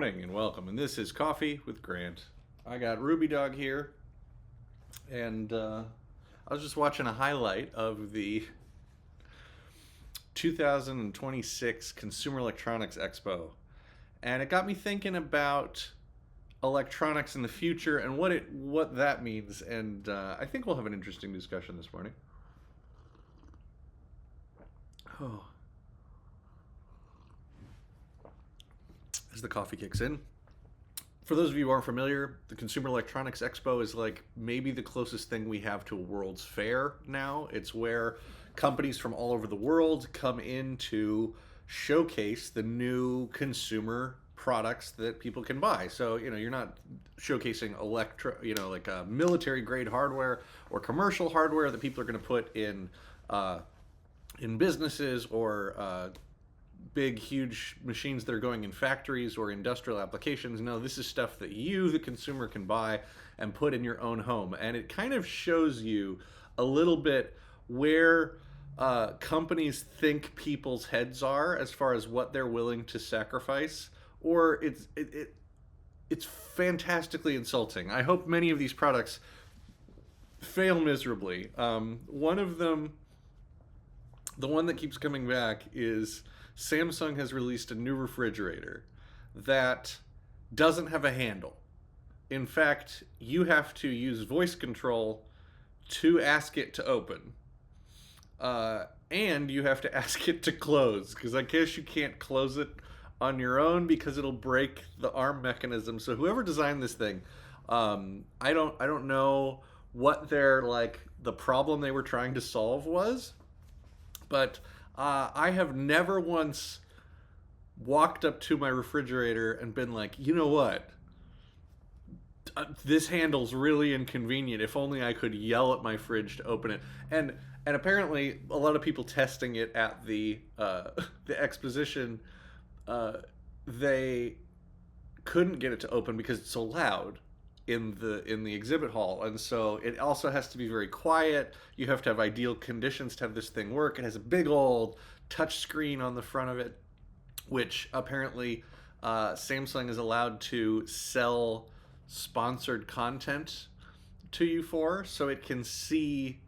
morning and welcome. And this is Coffee with Grant. I got Ruby Dog here, and I was just watching a highlight of the 2026 Consumer Electronics Expo, and it got me thinking about electronics in the future and what that means. And I think we'll have an interesting discussion this morning. Oh, as the coffee kicks in. For those of you who aren't familiar, the Consumer Electronics Expo is like maybe the closest thing we have to a World's Fair now. It's where companies from all over the world come in to showcase the new consumer products that people can buy. So, you're not showcasing like military grade hardware or commercial hardware that people are going to put in businesses or big, huge machines that are going in factories or industrial applications. No, this is stuff that you, the consumer, can buy and put in your own home. And it kind of shows you a little bit where companies think people's heads are as far as what they're willing to sacrifice. Or it's fantastically insulting. I hope many of these products fail miserably. One of them, the one that keeps coming back, is Samsung has released a new refrigerator that doesn't have a handle. In fact, you have to use voice control to ask it to open. And you have to ask it to close, because I guess you can't close it on your own because it'll break the arm mechanism. So whoever designed this thing, I don't know what the problem they were trying to solve was, but I have never once walked up to my refrigerator and been like, you know what? This handle's really inconvenient. If only I could yell at my fridge to open it. And apparently, a lot of people testing it at the exposition, they couldn't get it to open because it's so loud in the exhibit hall. And so it also has to be very quiet. You have to have ideal conditions to have this thing work. It has a big old touch screen on the front of it, which apparently Samsung is allowed to sell sponsored content to you for, so it can see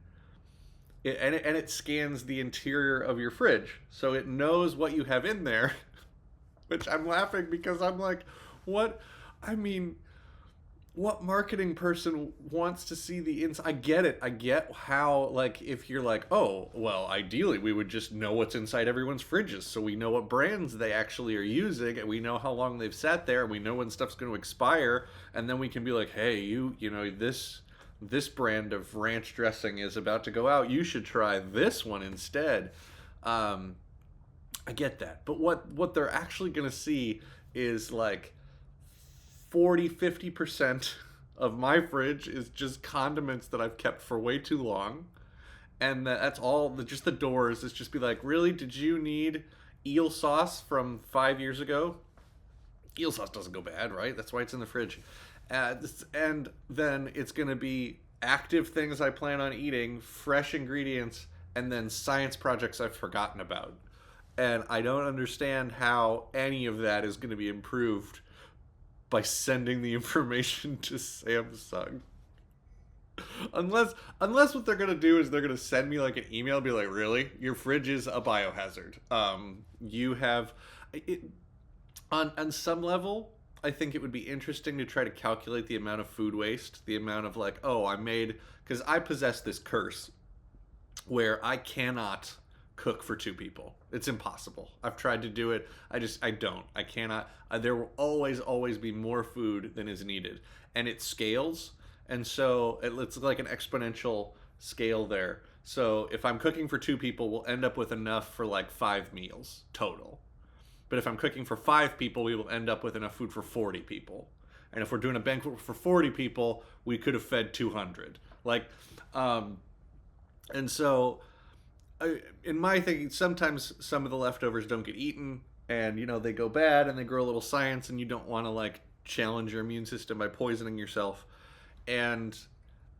it, and it scans the interior of your fridge, so it knows what you have in there. Which I'm laughing because I'm like, what? I mean, what marketing person wants to see the inside? I get it. I get how, if you're like, oh, well, ideally we would just know what's inside everyone's fridges, so we know what brands they actually are using, and we know how long they've sat there, and we know when stuff's going to expire, and then we can be like, hey, you know, this brand of ranch dressing is about to go out. You should try this one instead. I get that. But what they're actually going to see is 40-50% of my fridge is just condiments that I've kept for way too long, and that's all. Just the doors. It's just be like, really, did you need eel sauce from 5 years ago? Eel sauce doesn't go bad, right? That's why it's in the fridge. And then it's going to be active things I plan on eating, fresh ingredients, and then science projects I've forgotten about. And I don't understand how any of that is going to be improved by sending the information to Samsung. Unless what they're going to do is they're going to send me an email and be like, really? Your fridge is a biohazard. You have... On some level, I think it would be interesting to try to calculate the amount of food waste, the amount of because I possess this curse where I cannot cook for two people. It's impossible. I've tried to do it. I don't. I cannot. There will always be more food than is needed. And it scales. And so it's like an exponential scale there. So if I'm cooking for two people, we'll end up with enough for 5 meals total. But if I'm cooking for 5 people, we will end up with enough food for 40 people. And if we're doing a banquet for 40 people, we could have fed 200. And so... in my thinking, sometimes some of the leftovers don't get eaten, and they go bad and they grow a little science, and you don't want to challenge your immune system by poisoning yourself. And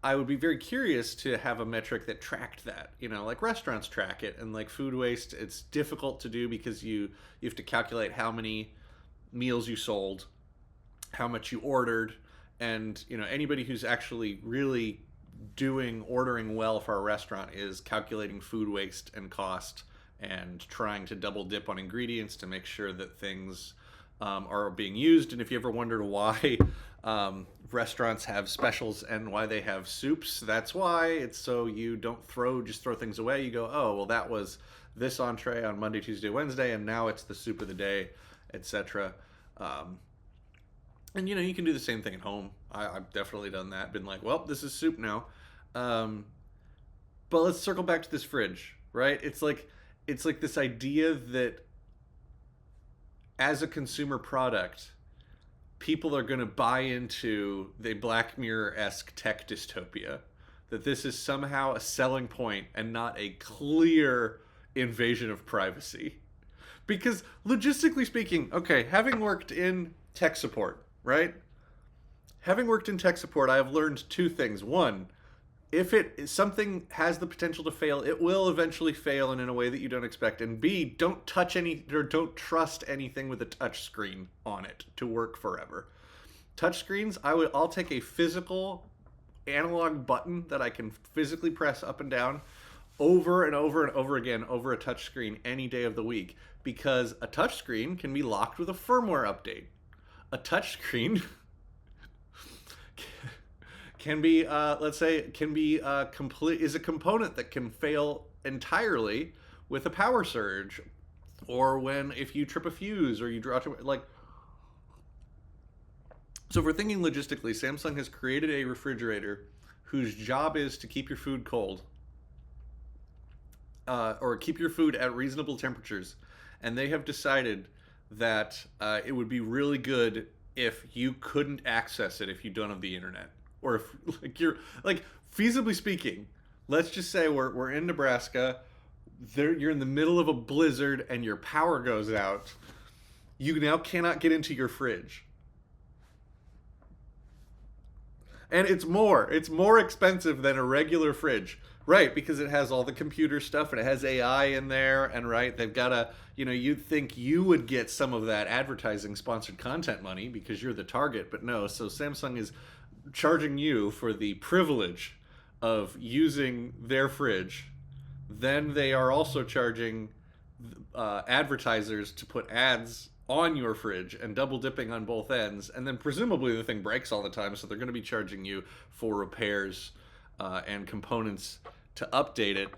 I would be very curious to have a metric that tracked that. Restaurants track it, and food waste, it's difficult to do because you have to calculate how many meals you sold how much you ordered, and anybody who's actually really doing ordering well for a restaurant is calculating food waste and cost and trying to double dip on ingredients to make sure that things are being used. And if you ever wondered why restaurants have specials and why they have soups, that's why. It's so you don't just throw things away. You go, oh well, that was this entree on Monday, Tuesday, Wednesday, and now it's the soup of the day, etc. And you can do the same thing at home. I've definitely done that. Been like, well, this is soup now. But let's circle back to this fridge, right? It's like this idea that as a consumer product, people are going to buy into the Black Mirror-esque tech dystopia. That this is somehow a selling point and not a clear invasion of privacy. Because logistically speaking, okay, having worked in tech support, right? Having worked in tech support, I have learned two things. One, if something has the potential to fail, it will eventually fail and in a way that you don't expect. And B, don't trust anything with a touch screen on it to work forever. Touch screens, I'll take a physical analog button that I can physically press up and down over and over and over again over a touch screen any day of the week, because a touch screen can be locked with a firmware update. A touch screen can be, is a component that can fail entirely with a power surge, or if you trip a fuse or you draw So if we're thinking logistically, Samsung has created a refrigerator whose job is to keep your food cold, or keep your food at reasonable temperatures, and they have decided that it would be really good if you couldn't access it if you don't have the internet, or if feasibly speaking, let's just say we're in Nebraska, you're in the middle of a blizzard and your power goes out, you now cannot get into your fridge. And it's more expensive than a regular fridge, right? Because it has all the computer stuff and it has AI in there, and right, they've got you'd think you would get some of that advertising sponsored content money because you're the target, but no. So Samsung is charging you for the privilege of using their fridge. Then they are also charging advertisers to put ads on your fridge and double dipping on both ends, and then presumably the thing breaks all the time, so they're going to be charging you for repairs and components to update it.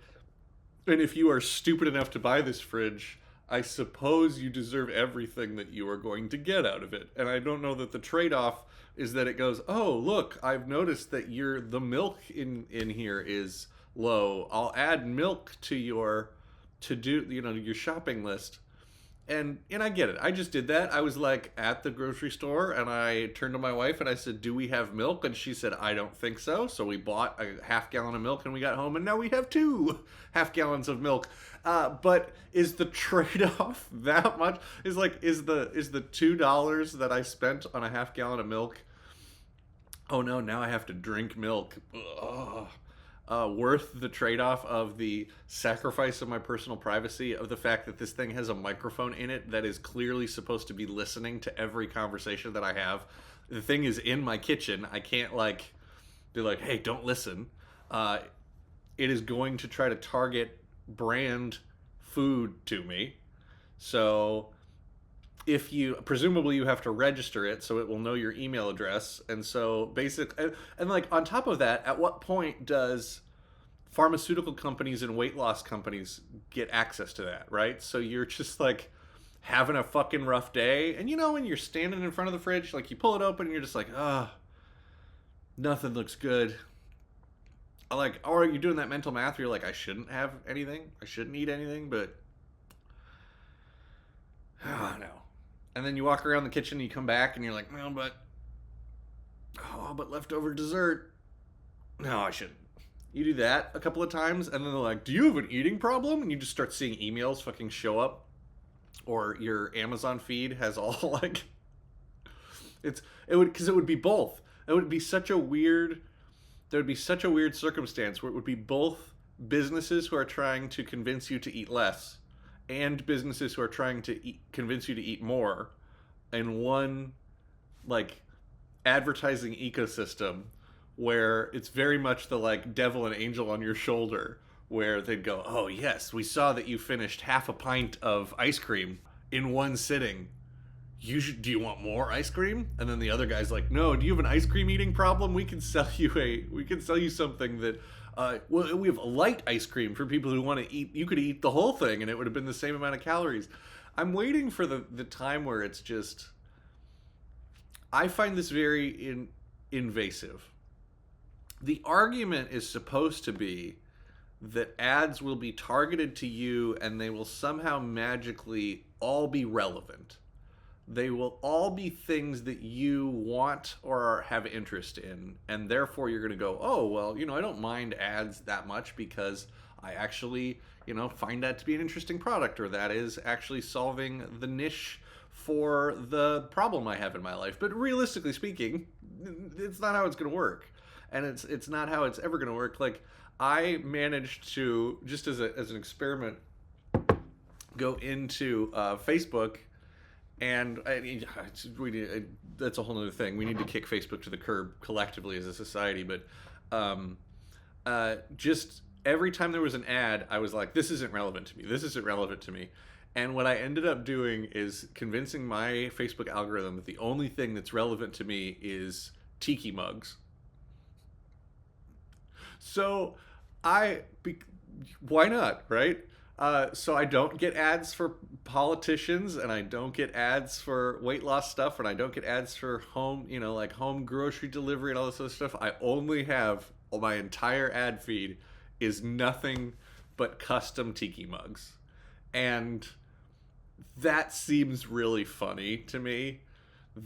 And if you are stupid enough to buy this fridge, I suppose you deserve everything that you are going to get out of it. And I don't know that the trade-off is that it goes, oh look, I've noticed that the milk in here is low, I'll add milk to your your shopping list. And I get it. I just did that. I was like at the grocery store and I turned to my wife and I said, do we have milk? And she said, I don't think so. So we bought a half gallon of milk and we got home and now we have 2 half gallons of milk. But is the trade-off that much? Is the $2 that I spent on a half gallon of milk, oh no, now I have to drink milk, worth the trade-off of the sacrifice of my personal privacy, of the fact that this thing has a microphone in it that is clearly supposed to be listening to every conversation that I have? The thing is in my kitchen. I can't be like, hey, don't listen. It is going to try to target brand food to me. So presumably you have to register it so it will know your email address. And so on top of that, at what point does pharmaceutical companies and weight loss companies get access to that, right? So you're just having a fucking rough day, and when you're standing in front of the fridge, you pull it open and you're just like, nothing looks good. Or you're doing that mental math where you're like, I shouldn't have anything, I shouldn't eat anything, but no. And then you walk around the kitchen and you come back and you're like, well, but leftover dessert. No, I shouldn't. You do that a couple of times and then they're like, do you have an eating problem? And you just start seeing emails fucking show up, or your Amazon feed has all it would be both. It would be such a weird, there would be such a weird circumstance where it would be both businesses who are trying to convince you to eat less and businesses who are trying to convince you to eat more in one advertising ecosystem where it's very much the like devil and angel on your shoulder, where they'd go, "Oh yes, we saw that you finished half a pint of ice cream in one sitting. Do you want more ice cream?" And then the other guy's like, "No, do you have an ice cream eating problem? We can sell you something that well, we have a light ice cream for people who want to eat. You could eat the whole thing and it would have been the same amount of calories." I'm waiting for the time where it's just, I find this very invasive. The argument is supposed to be that ads will be targeted to you and they will somehow magically all be relevant. They will all be things that you want or have interest in, and therefore you're going to go, "Oh, well, I don't mind ads that much because I actually, find that to be an interesting product, or that is actually solving the niche for the problem I have in my life." But realistically speaking, it's not how it's going to work. And it's not how it's ever going to work. Like, I managed to, just as an experiment, go into Facebook, and that's a whole other thing. We need to kick Facebook to the curb collectively as a society. But just every time there was an ad, I was like, "This isn't relevant to me. This isn't relevant to me." And what I ended up doing is convincing my Facebook algorithm that the only thing that's relevant to me is tiki mugs. So why not, right? So I don't get ads for politicians, and I don't get ads for weight loss stuff, and I don't get ads for home, like home grocery delivery and all this other stuff. I only have, my entire ad feed is nothing but custom tiki mugs. And that seems really funny to me.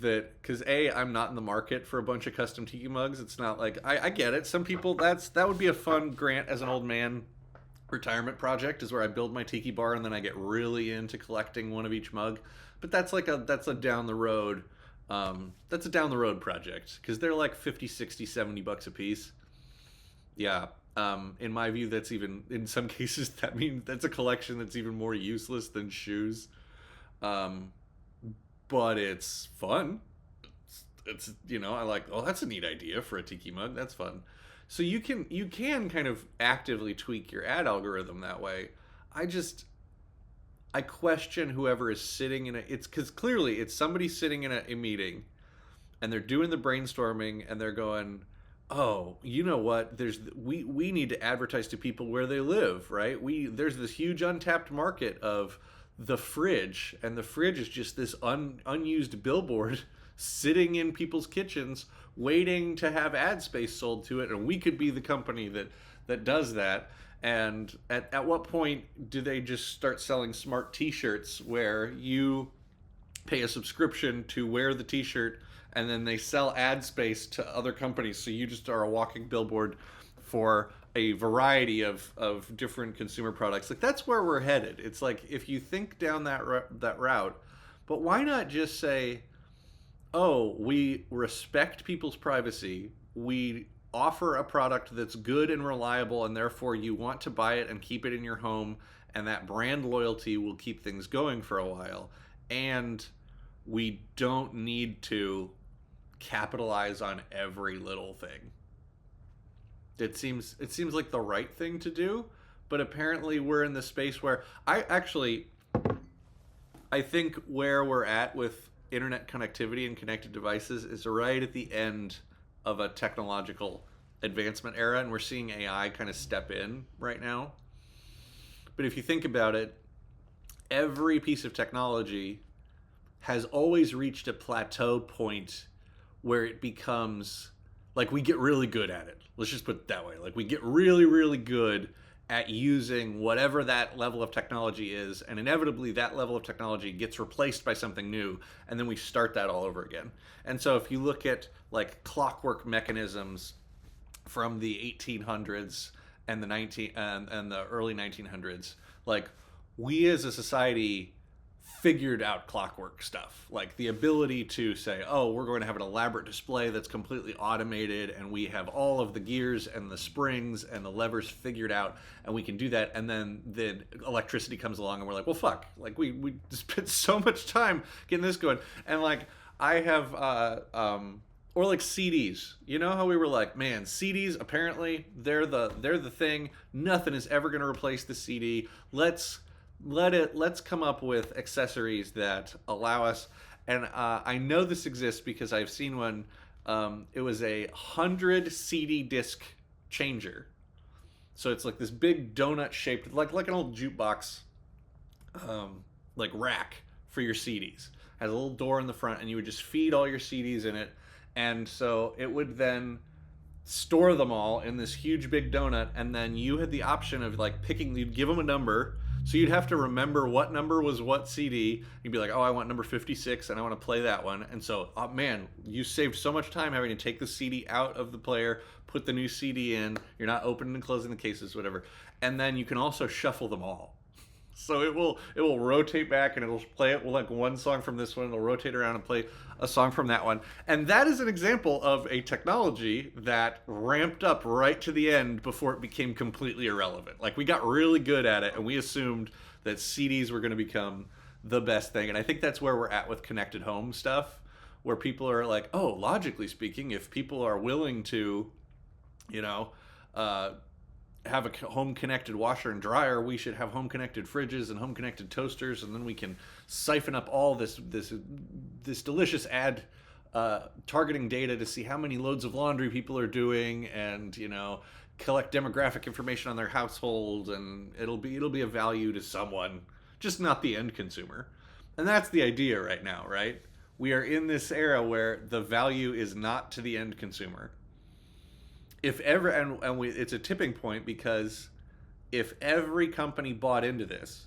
Because I'm not in the market for a bunch of custom tiki mugs. It's not like, I get it. Some people, that would be a fun grant as an old man retirement project, is where I build my tiki bar and then I get really into collecting one of each mug. But that's a down the road, that's a down the road project, because they're like 50, 60, 70 bucks a piece. Yeah. In my view, that's even, in some cases, that means that's a collection that's even more useless than shoes. But it's fun. It's I like, "Oh, that's a neat idea for a tiki mug. That's fun." So you can kind of actively tweak your ad algorithm that way. I question whoever is sitting in it's because clearly it's somebody sitting in a meeting, and they're doing the brainstorming, and they're going, "Oh, you know what? We need to advertise to people where they live, right? There's this huge untapped market of the fridge, and the fridge is just this unused billboard sitting in people's kitchens waiting to have ad space sold to it, and we could be the company that does that." And at what point do they just start selling smart t-shirts where you pay a subscription to wear the t-shirt, and then they sell ad space to other companies, so you just are a walking billboard for a variety of different consumer products? Like, that's where we're headed. It's like, if you think down that route, but why not just say, "Oh, we respect people's privacy. We offer a product that's good and reliable, and therefore you want to buy it and keep it in your home, and that brand loyalty will keep things going for a while. And we don't need to capitalize on every little thing." It seems like the right thing to do, but apparently we're in the space where I think where we're at with internet connectivity and connected devices is right at the end of a technological advancement era, and we're seeing AI kind of step in right now. But if you think about it, every piece of technology has always reached a plateau point where it becomes like, we get really good at it. Let's just put it that way. Like, we get really, really good at using whatever that level of technology is, and inevitably that level of technology gets replaced by something new, and then we start that all over again. And so if you look at like clockwork mechanisms from the 1800s and the early 1900s, like, we as a society figured out clockwork stuff, like the ability to say, "Oh, we're going to have an elaborate display that's completely automated, and we have all of the gears and the springs and the levers figured out, and we can do that." And then electricity comes along, and we're like, "Well, fuck, like, we spent so much time getting this going." And like, I have Or like CDs. You know how we were like, man, CDs apparently they're the thing. Nothing is ever going to replace the CD. Let's come up with accessories that allow us. And I know this exists because I've seen one. It was a 100 CD disc changer. So it's like this big donut shaped, like an old jukebox, like rack for your CDs. Has a little door in the front, and you would just feed all your CDs in it, and so it would then store them all in this huge big donut, and then you had the option of like picking. You'd give them a number, so you'd have to remember what number was what CD. You'd be like, oh, I want number 56 and I want to play that one. And so, oh man, you saved so much time having to take the CD out of the player, put the new CD in. You're not opening and closing the cases, whatever. And then you can also shuffle them all. So it will rotate back and it'll play it like one song from this one. It'll rotate around and play a song from that one. And that is an example of a technology that ramped up right to the end before it became completely irrelevant. Like we got really good at it and we assumed that CDs were going to become the best thing. And I think that's where we're at with connected home stuff, where people are like, oh, logically speaking, if people are willing to, you know, have a home connected washer and dryer, we should have home connected fridges and home connected toasters, and then we can siphon up all this delicious ad targeting data to see how many loads of laundry people are doing, and you know, collect demographic information on their household, and it'll be a value to someone, just not the end consumer. And that's the idea right now, right? We are in this era where the value is not to the end consumer. If ever, it's a tipping point, because if every company bought into this,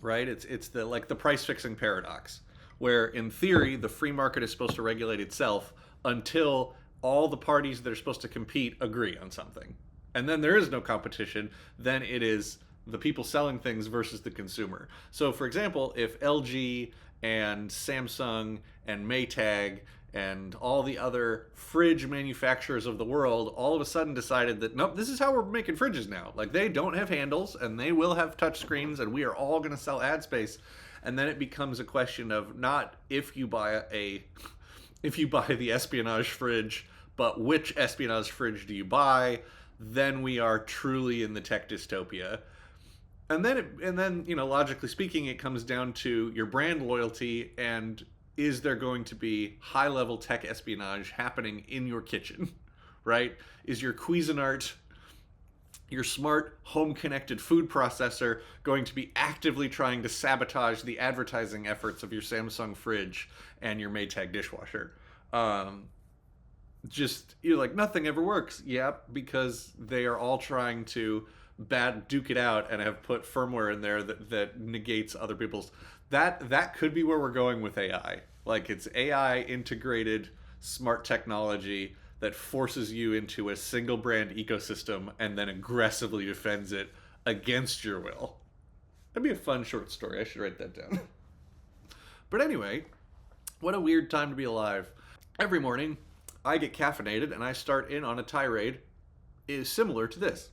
right? It's the like the price fixing paradox, where in theory the free market is supposed to regulate itself until all the parties that are supposed to compete agree on something, and then there is no competition. Then it is the people selling things versus the consumer. So, for example, if LG and Samsung and Maytag and all the other fridge manufacturers of the world all of a sudden decided that, nope, this is how we're making fridges now. Like, they don't have handles and they will have touch screens and we are all going to sell ad space. And then it becomes a question of not if you buy the espionage fridge, but which espionage fridge do you buy? Then we are truly in the tech dystopia. And then, you know, logically speaking, it comes down to your brand loyalty and is there going to be high-level tech espionage happening in your kitchen, right? Is your Cuisinart, your smart home-connected food processor, going to be actively trying to sabotage the advertising efforts of your Samsung fridge and your Maytag dishwasher? Just, you're like, nothing ever works. Yep, because they are all trying to duke it out and have put firmware in there that negates other people's. That could be where we're going with AI. Like, it's AI integrated smart technology that forces you into a single brand ecosystem and then aggressively defends it against your will. That'd be a fun short story. I should write that down. But anyway, what a weird time to be alive. Every morning, I get caffeinated and I start in on a tirade is similar to this.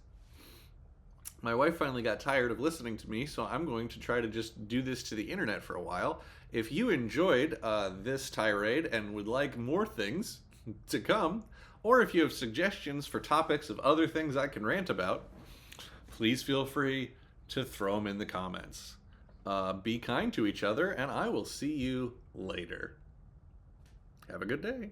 My wife finally got tired of listening to me, so I'm going to try to just do this to the internet for a while. If you enjoyed this tirade and would like more things to come, or if you have suggestions for topics of other things I can rant about, please feel free to throw them in the comments. Be kind to each other, and I will see you later. Have a good day.